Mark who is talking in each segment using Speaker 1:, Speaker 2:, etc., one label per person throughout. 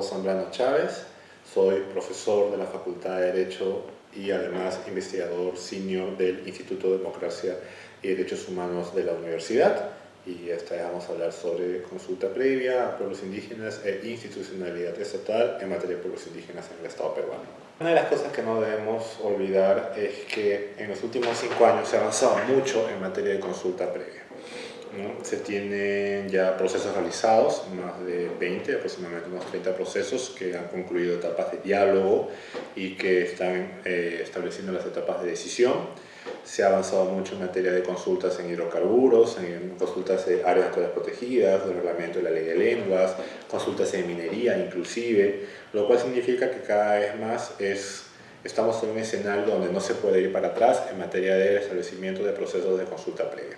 Speaker 1: Gustavo Zambrano Chávez, soy profesor de la Facultad de Derecho y además investigador senior del Instituto de Democracia y Derechos Humanos de la Universidad. Y vamos a hablar sobre consulta previa a pueblos indígenas e institucionalidad estatal en materia de pueblos indígenas en el Estado peruano. Una de las cosas que no debemos olvidar es que en los últimos 5 años se ha avanzado mucho en materia de consulta previa, ¿no? Se tienen ya procesos realizados, más de 20, aproximadamente unos 30 procesos que han concluido etapas de diálogo y que están estableciendo las etapas de decisión. Se ha avanzado mucho en materia de consultas en hidrocarburos, en consultas de áreas naturales protegidas, del reglamento de la ley de lenguas, consultas en minería inclusive, lo cual significa que cada vez más estamos en un escenario donde no se puede ir para atrás en materia de establecimiento de procesos de consulta previa.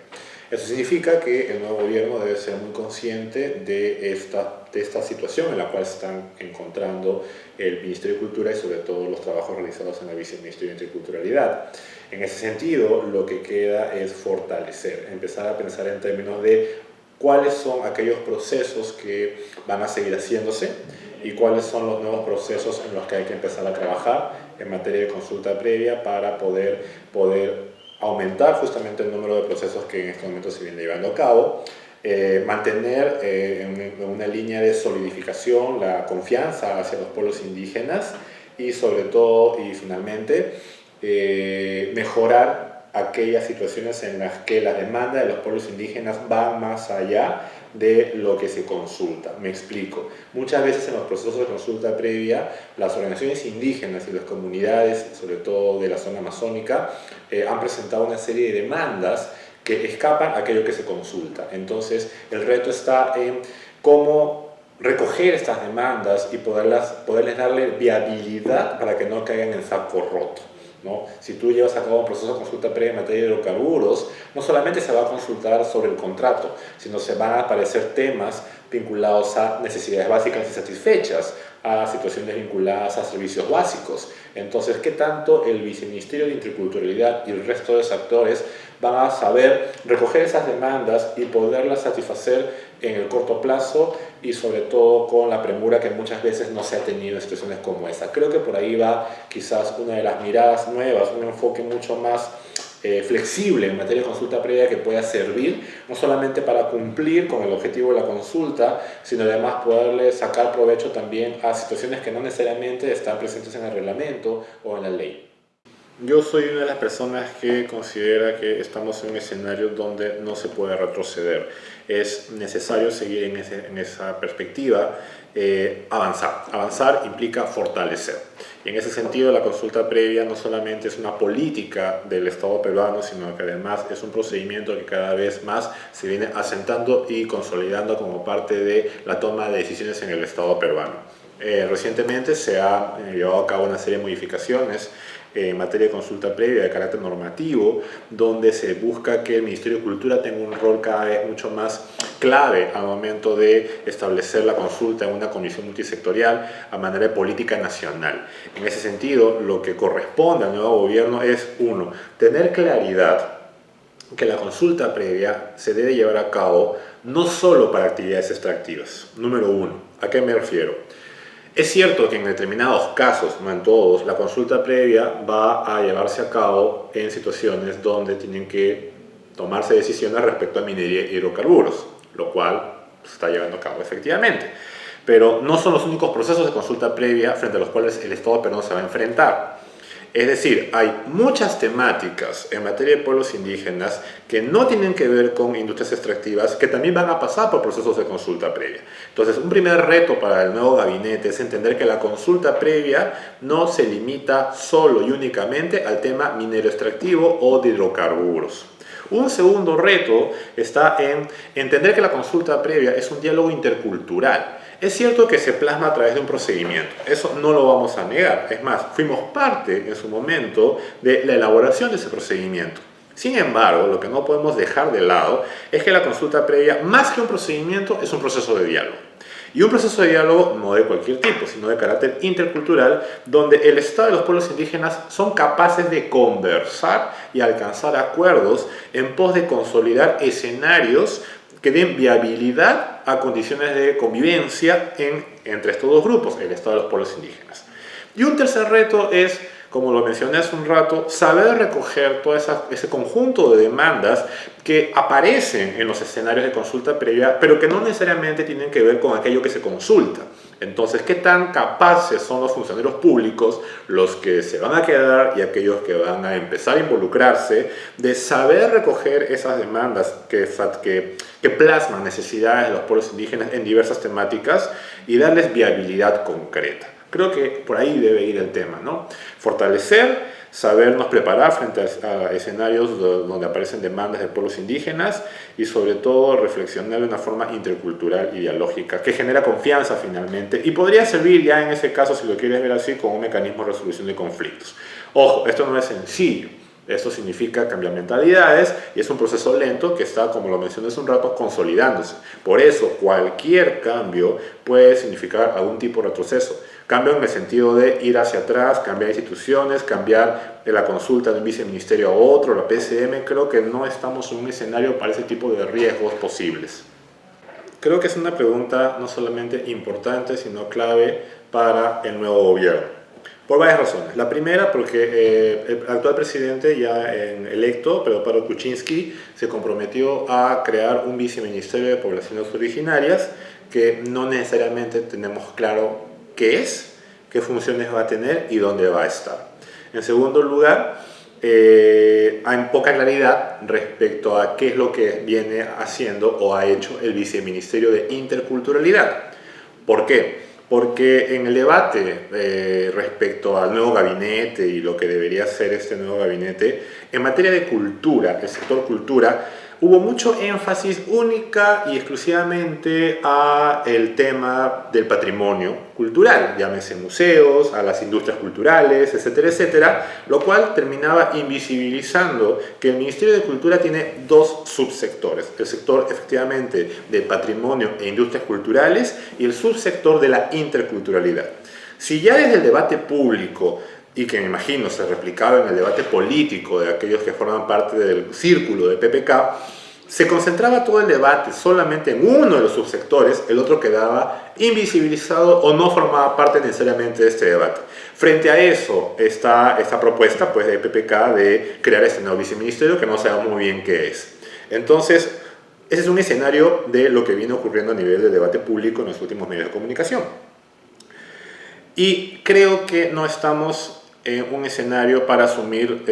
Speaker 1: Eso significa que el nuevo gobierno debe ser muy consciente de esta situación en la cual se están encontrando el Ministerio de Cultura y sobre todo los trabajos realizados en el Viceministerio de Interculturalidad. En ese sentido, lo que queda es fortalecer, empezar a pensar en términos de cuáles son aquellos procesos que van a seguir haciéndose y cuáles son los nuevos procesos en los que hay que empezar a trabajar en materia de consulta previa para poder aumentar justamente el número de procesos que en este momento se viene llevando a cabo, mantener en una línea de solidificación la confianza hacia los pueblos indígenas y sobre todo y finalmente mejorar aquellas situaciones en las que la demanda de los pueblos indígenas va más allá de lo que se consulta. Me explico. Muchas veces en los procesos de consulta previa, las organizaciones indígenas y las comunidades, sobre todo de la zona amazónica, han presentado una serie de demandas que escapan a aquello que se consulta. Entonces, el reto está en cómo recoger estas demandas y poderles darle viabilidad para que no caigan en saco roto, ¿no? Si tú llevas a cabo un proceso de consulta previa en materia de hidrocarburos, no solamente se va a consultar sobre el contrato, sino se van a aparecer temas vinculados a necesidades básicas insatisfechas, a situaciones vinculadas a servicios básicos. Entonces, ¿qué tanto el Viceministerio de Interculturalidad y el resto de los actores van a saber recoger esas demandas y poderlas satisfacer en el corto plazo y sobre todo con la premura que muchas veces no se ha tenido en situaciones como esa? Creo que por ahí va quizás una de las miradas nuevas, un enfoque mucho más flexible en materia de consulta previa que pueda servir no solamente para cumplir con el objetivo de la consulta, sino además poderle sacar provecho también a situaciones que no necesariamente están presentes en el reglamento o en la ley. Yo soy una de las personas que considera que estamos en un escenario donde no se puede retroceder. Es necesario seguir en esa perspectiva, avanzar. Avanzar implica fortalecer. Y en ese sentido, la consulta previa no solamente es una política del Estado peruano, sino que además es un procedimiento que cada vez más se viene asentando y consolidando como parte de la toma de decisiones en el Estado peruano. Recientemente se ha llevado a cabo una serie de modificaciones en materia de consulta previa de carácter normativo, donde se busca que el Ministerio de Cultura tenga un rol cada vez mucho más clave al momento de establecer la consulta en una comisión multisectorial a manera de política nacional. En ese sentido, lo que corresponde al nuevo gobierno es, uno, tener claridad que la consulta previa se debe llevar a cabo no solo para actividades extractivas. Número uno, ¿a qué me refiero? Es cierto que en determinados casos, no en todos, la consulta previa va a llevarse a cabo en situaciones donde tienen que tomarse decisiones respecto a minería y hidrocarburos, lo cual se está llevando a cabo efectivamente. Pero no son los únicos procesos de consulta previa frente a los cuales el Estado peruano se va a enfrentar. Es decir, hay muchas temáticas en materia de pueblos indígenas que no tienen que ver con industrias extractivas que también van a pasar por procesos de consulta previa. Entonces, un primer reto para el nuevo gabinete es entender que la consulta previa no se limita solo y únicamente al tema minero extractivo o de hidrocarburos. Un segundo reto está en entender que la consulta previa es un diálogo intercultural. Es cierto que se plasma a través de un procedimiento, eso no lo vamos a negar. Es más, fuimos parte en su momento de la elaboración de ese procedimiento. Sin embargo, lo que no podemos dejar de lado es que la consulta previa, más que un procedimiento, es un proceso de diálogo. Y un proceso de diálogo no de cualquier tipo, sino de carácter intercultural, donde el Estado y los pueblos indígenas son capaces de conversar y alcanzar acuerdos en pos de consolidar escenarios que den viabilidad a condiciones de convivencia entre estos dos grupos, el Estado y los pueblos indígenas. Y un tercer reto es, como lo mencioné hace un rato, saber recoger todo ese conjunto de demandas que aparecen en los escenarios de consulta previa, pero que no necesariamente tienen que ver con aquello que se consulta. Entonces, ¿qué tan capaces son los funcionarios públicos, los que se van a quedar y aquellos que van a empezar a involucrarse, de saber recoger esas demandas que plasman necesidades de los pueblos indígenas en diversas temáticas y darles viabilidad concreta? Creo que por ahí debe ir el tema, ¿no? Fortalecer, sabernos preparar frente a escenarios donde aparecen demandas de pueblos indígenas y sobre todo reflexionar de una forma intercultural y dialógica que genera confianza finalmente y podría servir ya en ese caso, si lo quieres ver así, como un mecanismo de resolución de conflictos. Ojo, esto no es sencillo. Esto significa cambiar mentalidades y es un proceso lento que está, como lo mencioné hace un rato, consolidándose. Por eso, cualquier cambio puede significar algún tipo de retroceso. Cambio en el sentido de ir hacia atrás, cambiar instituciones, cambiar de la consulta de un viceministerio a otro, la PCM. Creo que no estamos en un escenario para ese tipo de riesgos posibles. Creo que es una pregunta no solamente importante, sino clave para el nuevo gobierno. Por varias razones. La primera, porque el actual presidente ya electo, Pedro Kuczynski, se comprometió a crear un viceministerio de poblaciones originarias que no necesariamente tenemos claro qué es, qué funciones va a tener y dónde va a estar. En segundo lugar, hay poca claridad respecto a qué es lo que viene haciendo o ha hecho el viceministerio de Interculturalidad. ¿Por qué? Porque en el debate respecto al nuevo gabinete y lo que debería ser este nuevo gabinete, en materia de cultura, el sector cultura, hubo mucho énfasis única y exclusivamente a el tema del patrimonio cultural, llámese museos, a las industrias culturales, etcétera, etcétera, lo cual terminaba invisibilizando que el Ministerio de Cultura tiene dos subsectores, el sector efectivamente de patrimonio e industrias culturales y el subsector de la interculturalidad. Si ya desde el debate público y que me imagino se replicaba en el debate político de aquellos que forman parte del círculo de PPK, se concentraba todo el debate solamente en uno de los subsectores, el otro quedaba invisibilizado o no formaba parte necesariamente de este debate. Frente a eso está esta propuesta pues, de PPK de crear este nuevo viceministerio que no sabemos muy bien qué es. Entonces, ese es un escenario de lo que viene ocurriendo a nivel de debate público en los últimos medios de comunicación. Y creo que no estamos en un escenario para asumir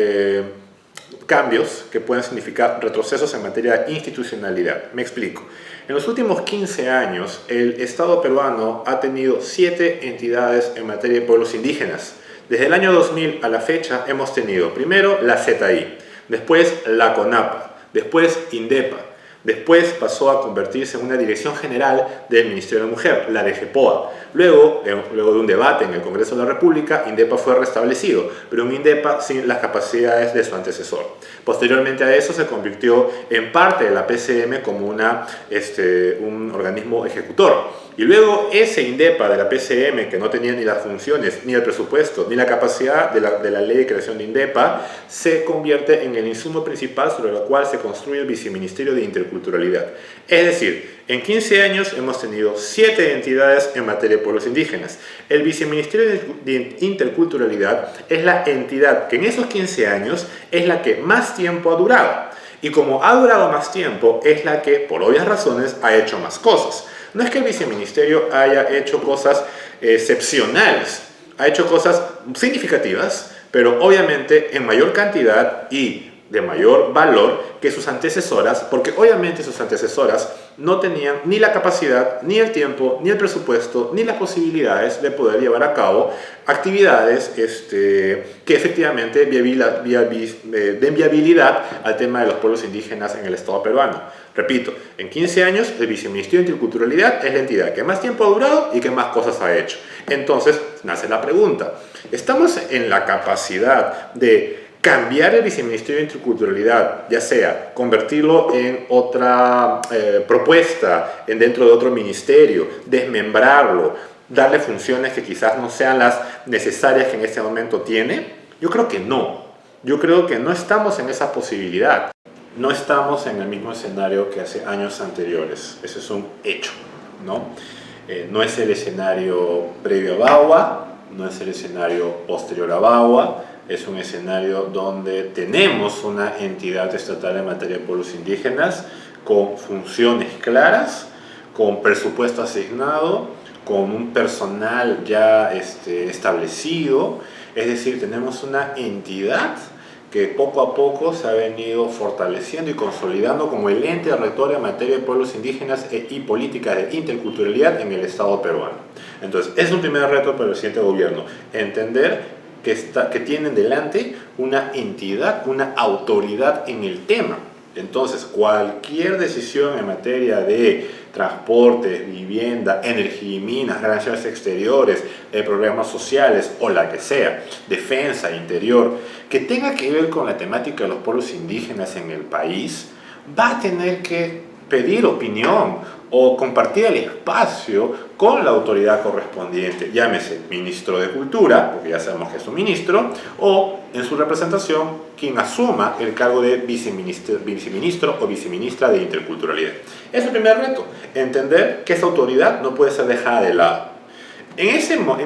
Speaker 1: cambios que pueden significar retrocesos en materia de institucionalidad. Me explico. En los últimos 15 años, el Estado peruano ha tenido 7 entidades en materia de pueblos indígenas. Desde el año 2000 a la fecha hemos tenido primero la ZI, después la CONAPA, después INDEPA, después pasó a convertirse en una dirección general del Ministerio de la Mujer, la DGPOA. Luego de un debate en el Congreso de la República, INDEPA fue restablecido, pero un INDEPA sin las capacidades de su antecesor. Posteriormente a eso se convirtió en parte de la PCM como un organismo ejecutor. Y luego ese INDEPA de la PCM, que no tenía ni las funciones, ni el presupuesto, ni la capacidad de la ley de creación de INDEPA, se convierte en el insumo principal sobre el cual se construye el Viceministerio de Interculturalidad. Es decir, en 15 años hemos tenido 7 entidades en materia de pueblos indígenas. El Viceministerio de Interculturalidad es la entidad que en esos 15 años es la que más tiempo ha durado. Y como ha durado más tiempo, es la que, por obvias razones, ha hecho más cosas. No es que el viceministerio haya hecho cosas excepcionales, ha hecho cosas significativas, pero obviamente en mayor cantidad y de mayor valor que sus antecesoras, porque obviamente sus antecesoras no tenían ni la capacidad, ni el tiempo, ni el presupuesto, ni las posibilidades de poder llevar a cabo actividades que efectivamente den viabilidad al tema de los pueblos indígenas en el Estado peruano. Repito, en 15 años el Viceministerio de Interculturalidad es la entidad que más tiempo ha durado y que más cosas ha hecho. Entonces, nace la pregunta, ¿estamos en la capacidad de cambiar el Viceministerio de Interculturalidad, ya sea convertirlo en otra propuesta dentro de otro ministerio, desmembrarlo, darle funciones que quizás no sean las necesarias que en este momento tiene? Yo creo que no. Yo creo que no estamos en esa posibilidad. no estamos en el mismo escenario que hace años anteriores. Ese es un hecho, ¿no? No es el escenario previo a Bagua, no es el escenario posterior a Bagua, es un escenario donde tenemos una entidad estatal en materia de pueblos indígenas con funciones claras, con presupuesto asignado, con un personal ya establecido. Es decir, tenemos una entidad que poco a poco se ha venido fortaleciendo y consolidando como el ente rector en materia de pueblos indígenas y políticas de interculturalidad en el Estado peruano. Entonces, es un primer reto para el siguiente gobierno, entender que tienen delante una entidad, una autoridad en el tema. Entonces, cualquier decisión en materia de transporte, vivienda, energía y minas, relaciones exteriores, programas sociales o la que sea, defensa, interior, que tenga que ver con la temática de los pueblos indígenas en el país, va a tener que pedir opinión o compartir el espacio con la autoridad correspondiente, llámese ministro de Cultura, porque ya sabemos que es un ministro, o en su representación quien asuma el cargo de viceministro o viceministra de Interculturalidad. Es el primer reto, entender que esa autoridad no puede ser dejada de lado. En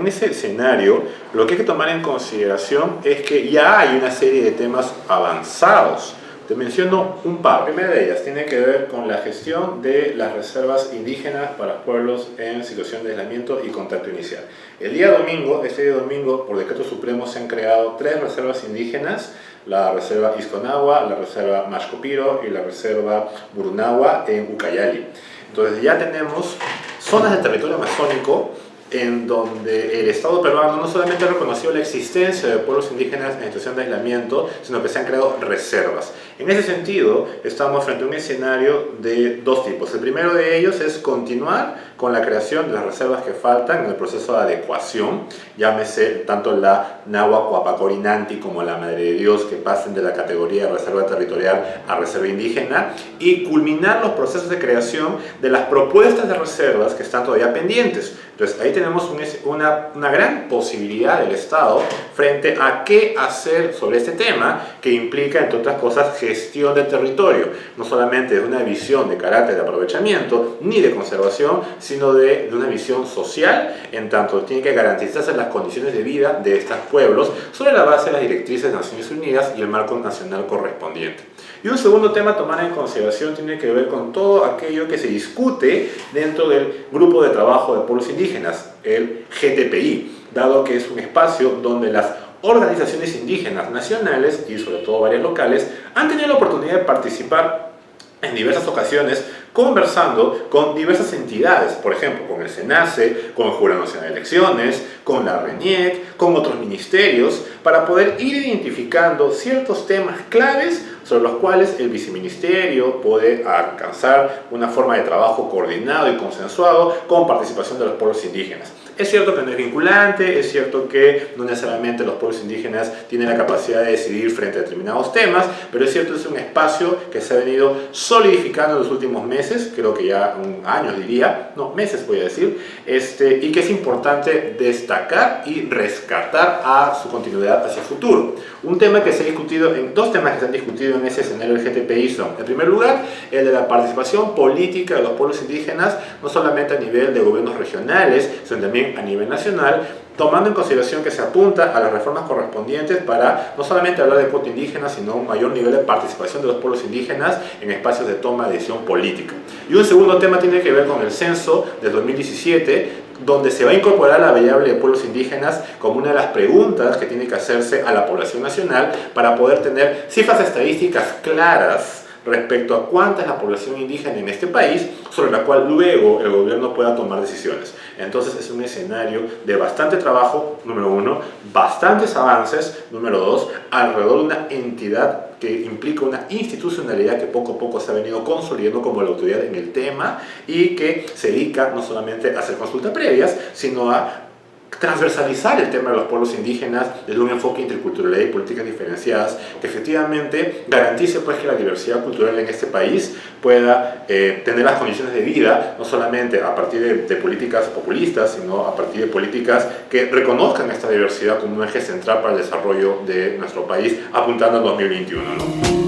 Speaker 1: ese escenario, lo que hay que tomar en consideración es que ya hay una serie de temas avanzados. Te menciono un par. La primera de ellas tiene que ver con la gestión de las reservas indígenas para pueblos en situación de aislamiento y contacto inicial. Este día domingo, por decreto supremo, se han creado 3 reservas indígenas: la reserva Isconagua, la reserva Mashcopiro y la reserva Burunagua en Ucayali. Entonces ya tenemos zonas del territorio amazónico en donde el Estado peruano no solamente ha reconocido la existencia de pueblos indígenas en situación de aislamiento, sino que se han creado reservas. En ese sentido, estamos frente a un escenario de 2 tipos. El primero de ellos es continuar con la creación de las reservas que faltan en el proceso de adecuación, llámese tanto la Nahua Coapacorinanti como la Madre de Dios, que pasen de la categoría de reserva territorial a reserva indígena, y culminar los procesos de creación de las propuestas de reservas que están todavía pendientes. Entonces ahí tenemos una gran posibilidad del Estado frente a qué hacer sobre este tema, que implica, entre otras cosas, gestión del territorio, no solamente de una visión de carácter de aprovechamiento ni de conservación, sino de una visión social, en tanto tiene que garantizarse las condiciones de vida de estos pueblos sobre la base de las directrices de Naciones Unidas y el marco nacional correspondiente. Y un segundo tema a tomar en consideración tiene que ver con todo aquello que se discute dentro del Grupo de Trabajo de Pueblos Indígenas, el GTPI, dado que es un espacio donde las organizaciones indígenas nacionales y sobre todo varias locales han tenido la oportunidad de participar en diversas ocasiones conversando con diversas entidades, por ejemplo, con el SENACE, con el Jurado Nacional de Elecciones, con la RENIEC, con otros ministerios, para poder ir identificando ciertos temas claves sobre los cuales el viceministerio puede alcanzar una forma de trabajo coordinado y consensuado con participación de los pueblos indígenas. Es cierto que no es vinculante, es cierto que no necesariamente los pueblos indígenas tienen la capacidad de decidir frente a determinados temas, pero es cierto que es un espacio que se ha venido solidificando en los últimos meses, creo que ya años diría, no, meses voy a decir, y que es importante destacar y rescatar a su continuidad hacia el futuro. Un tema que se ha discutido, dos temas que se han discutido en ese escenario del GTPI son, en primer lugar, el de la participación política de los pueblos indígenas, no solamente a nivel de gobiernos regionales, sino también a nivel nacional, tomando en consideración que se apunta a las reformas correspondientes para no solamente hablar de cuota indígena, sino un mayor nivel de participación de los pueblos indígenas en espacios de toma de decisión política. Y un segundo tema tiene que ver con el censo del 2017, donde se va a incorporar la variable de pueblos indígenas como una de las preguntas que tiene que hacerse a la población nacional para poder tener cifras estadísticas claras respecto a cuánta es la población indígena en este país, sobre la cual luego el gobierno pueda tomar decisiones. Entonces es un escenario de bastante trabajo, número 1, bastantes avances, número 2, alrededor de una entidad que implica una institucionalidad que poco a poco se ha venido consolidando como la autoridad en el tema y que se dedica no solamente a hacer consultas previas, sino a transversalizar el tema de los pueblos indígenas desde un enfoque intercultural y políticas diferenciadas que efectivamente garantice pues que la diversidad cultural en este país pueda tener las condiciones de vida no solamente a partir de políticas populistas, sino a partir de políticas que reconozcan esta diversidad como un eje central para el desarrollo de nuestro país apuntando al 2021, ¿no?